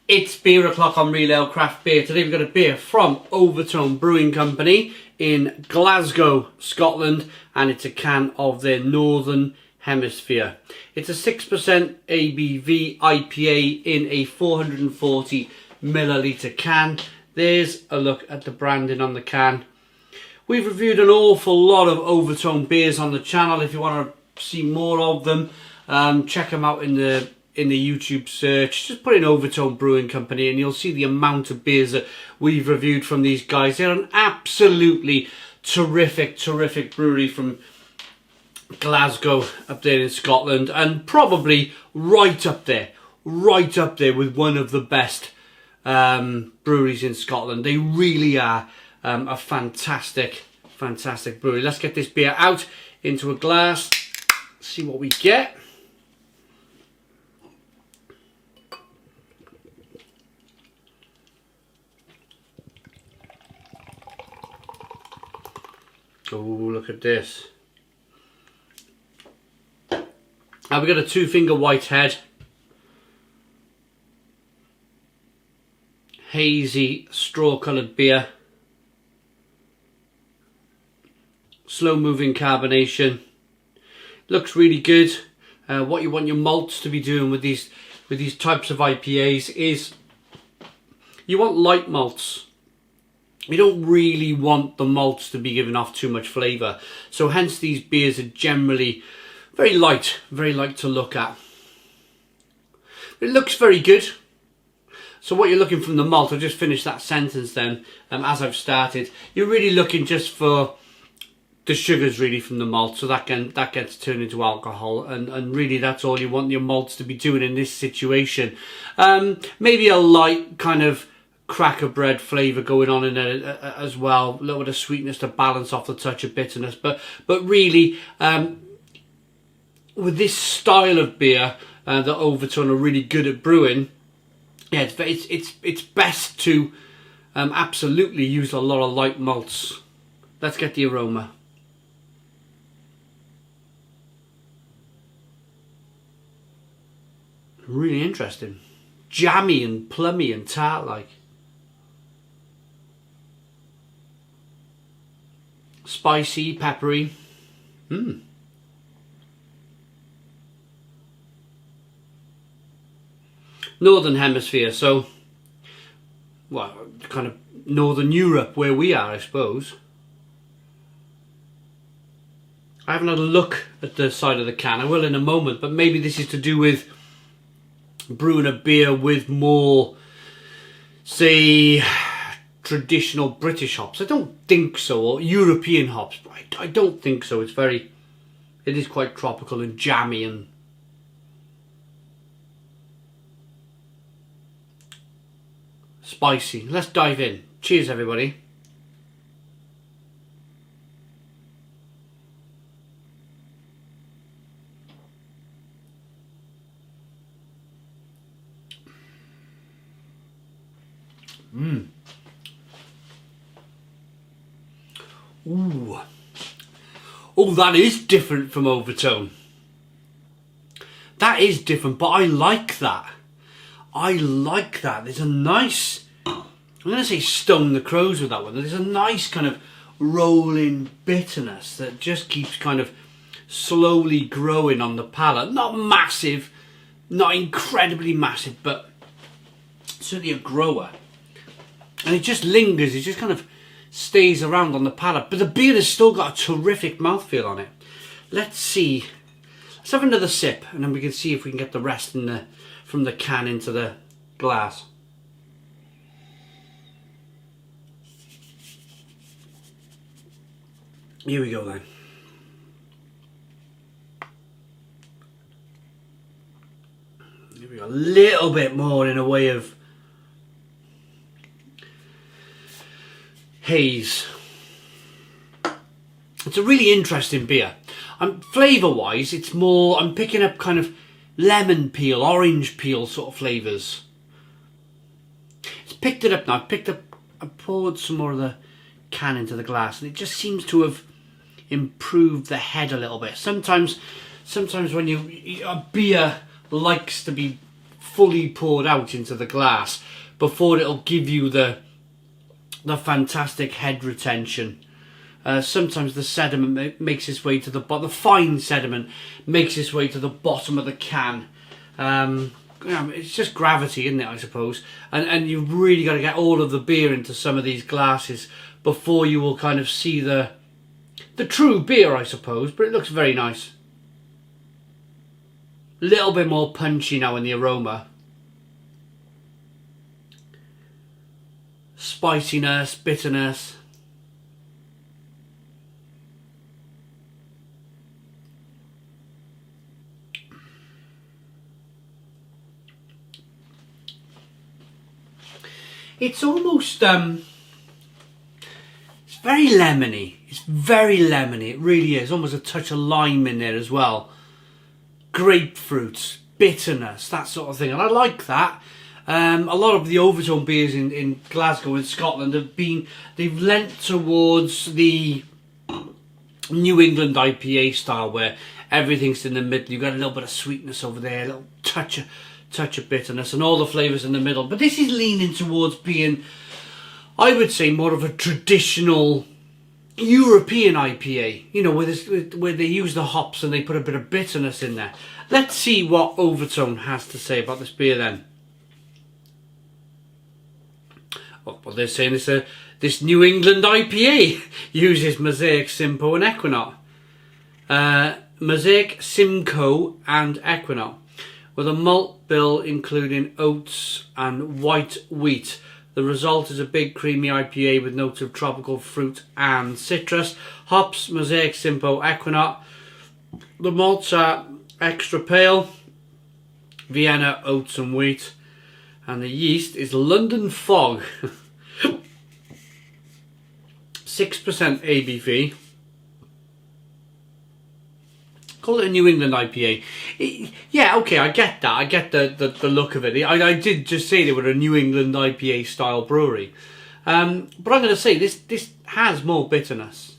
It's beer o'clock on Real Ale Craft Beer. Today we've got a beer from Overtone Brewing Company in Glasgow, Scotland, and it's a can of their Northern Hemisphere. It's a 6% ABV IPA in a 440 milliliter can. There's a look at the branding on the can. We've reviewed an awful lot of Overtone beers on the channel. If you want to see more of them, check them out in the YouTube search. Just put in Overtone Brewing Company and you'll see the amount of beers that we've reviewed from these guys. They're an absolutely terrific brewery from Glasgow up there in Scotland, and probably right up there with one of the best breweries in Scotland. They really are a fantastic brewery. Let's get this beer out into a glass, see what we get. Oh, look at this. Now we've got a 2-finger white head. Hazy, straw-coloured beer. Slow-moving carbonation. Looks really good. What you want your malts to be doing with these types of IPAs is you want light malts. You don't really want the malts to be giving off too much flavour. So hence these beers are generally very light to look at. It looks very good. So what you're looking from the malt, I'll just finish that sentence then, as I've started. You're really looking just for the sugars really from the malt, so that gets turned into alcohol, and really that's all you want your malts to be doing in this situation. Maybe a light kind of cracker bread flavour going on in there as well, a little bit of sweetness to balance off the touch of bitterness, but really with this style of beer that Overtone are really good at brewing, yeah, it's best to absolutely use a lot of light malts. Let's get the aroma. Really interesting, jammy and plummy and tart like. Spicy, peppery. Northern Hemisphere, so, well, kind of Northern Europe where we are, I suppose. I haven't had a look at the side of the can. I will in a moment, but maybe this is to do with brewing a beer with more, say, traditional British hops. I don't think so, or European hops, but I don't think so. It is quite tropical and jammy and spicy. Let's dive in. Cheers, everybody. Ooh. Oh, that is different from Overtone. That is different, but I like that. There's a nice, I'm going to say stone the crows with that one. There's a nice kind of rolling bitterness that just keeps kind of slowly growing on the palate. Not massive, not incredibly massive, but certainly a grower. And it just lingers, it just kind of stays around on the palate, but the beer has still got a terrific mouthfeel on it. Let's see. Let's have another sip, and then we can see if we can get the rest from the can into the glass. Here we go then. Here we go. A little bit more in a way of haze. It's a really interesting beer. Flavour wise, it's more, I'm picking up kind of lemon peel, orange peel sort of flavours. It's picked it up now. I poured some more of the can into the glass, and it just seems to have improved the head a little bit. Sometimes when a beer likes to be fully poured out into the glass before it'll give you the fantastic head retention. Sometimes the sediment makes its way to the bottom. The fine sediment makes its way to the bottom of the can. It's just gravity, isn't it, I suppose? And you've really got to get all of the beer into some of these glasses before you will kind of see the true beer, I suppose. But it looks very nice. A little bit more punchy now in the aroma. Spiciness, bitterness. It's almost, it's very lemony. It's very lemony, it really is. Almost a touch of lime in there as well. Grapefruit, bitterness, that sort of thing. And I like that. A lot of the Overtone beers in Glasgow in Scotland they've lent towards the New England IPA style, where everything's in the middle. You've got a little bit of sweetness over there, a little touch of bitterness, and all the flavours in the middle. But this is leaning towards being, I would say, more of a traditional European IPA, you know, where they use the hops and they put a bit of bitterness in there. Let's see what Overtone has to say about this beer then. Well, they're saying this New England IPA uses Mosaic, Simcoe and Equinox. Mosaic, Simcoe and Equinox, with a malt bill including oats and white wheat. The result is a big creamy IPA with notes of tropical fruit and citrus. Hops, Mosaic, Simcoe, Equinox. The malts are extra pale, Vienna, oats and wheat. And the yeast is London Fog. 6% ABV. Call it a New England IPA. Yeah, okay, I get that. I get the look of it. I did just say they were a New England IPA style brewery. But I'm going to say this has more bitterness.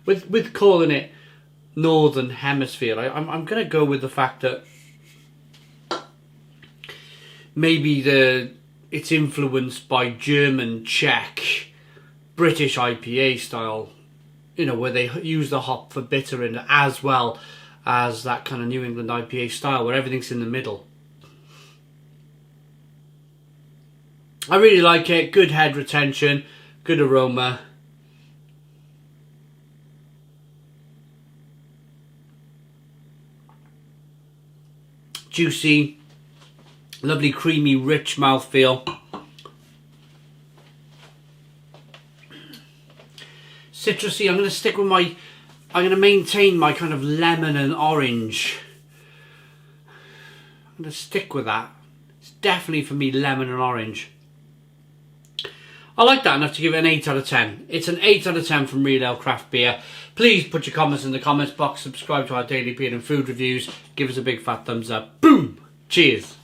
With calling it Northern Hemisphere, I'm going to go with the fact that maybe it's influenced by German, Czech, British IPA style, you know, where they use the hop for bitter in it, as well as that kind of New England IPA style where everything's in the middle. I really like it. Good head retention, good aroma. Juicy, lovely creamy rich mouthfeel. Citrusy. I'm going to maintain my kind of lemon and orange. I'm going to stick with that. It's definitely for me lemon and orange. I like that enough to give it an 8 out of 10. It's an 8 out of 10 from Real Ale Craft Beer. Please put your comments in the comments box. Subscribe to our daily beer and food reviews. Give us a big fat thumbs up. Boom! Cheers!